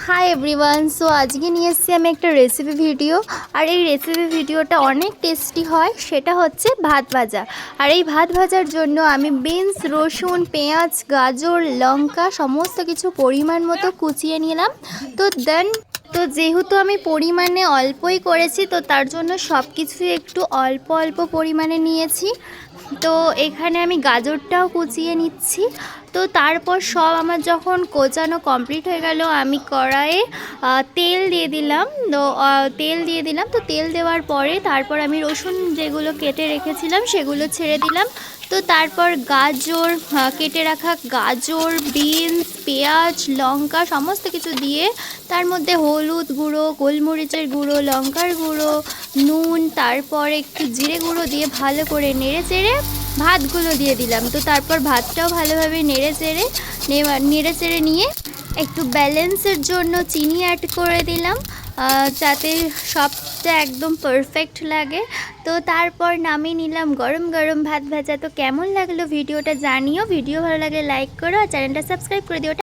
Hi everyone. So আজকে নিয়ে এসেছি আমি একটা রেসিপি ভিডিও। আর এই রেসিপি ভিডিওটা অনেক টেস্টি হয়, সেটা হচ্ছে ভাত ভাজা। আর এই ভাত ভাজার জন্য আমি বিনস, রসুন, পেঁয়াজ, গাজর, লঙ্কা সমস্ত কিছু পরিমাণ মতো কুচিয়ে নিলাম। তো যেহেতু আমি পরিমাণে অল্পই করেছি, তো তার জন্য সব কিছুই একটু অল্প অল্প পরিমাণে নিয়েছি। তো এখানে আমি গাজরটাও কুচিয়ে নিচ্ছি। তো তারপর সব আমার যখন কোচানো কমপ্লিট হয়ে গেল, আমি কড়াইয়ে তেল দিয়ে দিলাম। তো তেল দেওয়ার পরে তারপর আমি রসুন যেগুলো কেটে রেখেছিলাম সেগুলো ছেড়ে দিলাম। তো তারপর গাজর, কেটে রাখা গাজর, বিনস, পেঁয়াজ, লঙ্কা সমস্ত কিছু দিয়ে তার মধ্যে হলুদ গুঁড়ো, গোলমরিচের গুঁড়ো, লঙ্কার গুঁড়ো, নুন, তারপর একটু জিরে গুঁড়ো দিয়ে ভালো করে নেড়ে চেড়ে ভাতগুলো দিয়ে দিলাম। তো তারপর ভাতটাও ভালোভাবে নেড়ে চেড়ে নিয়ে একটু ব্যালেন্সের জন্য চিনি অ্যাড করে দিলাম, যাতে সবটা একদম পারফেক্ট লাগে। তো তারপর নামিয়ে নিলাম গরম গরম ভাত ভাজা। তো কেমন লাগলো ভিডিওটা জানিও। ভিডিও ভালো লাগলে লাইক করো আর চ্যানেলটা সাবস্ক্রাইব করে দিও।